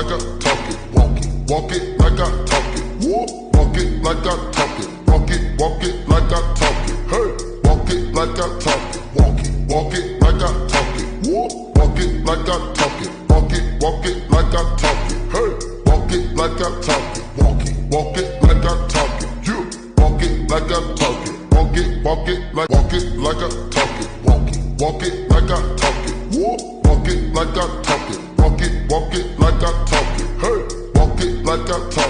like I talk it. Walk it like I talk it. Walk it like I talk it. Walk it like I talk it. Hey, walk it like I talk it. Walk it like I talk it. Walk it like I talk it. Walk it like I talk it. Hey, walk it like I talk it. Walk it like I talk it. You walk it like I talk it. Walk it like I talk it. Walk it like I talk it. Walk it like I talk it. Walk it like I talk it. Hey, walk it like I talk it.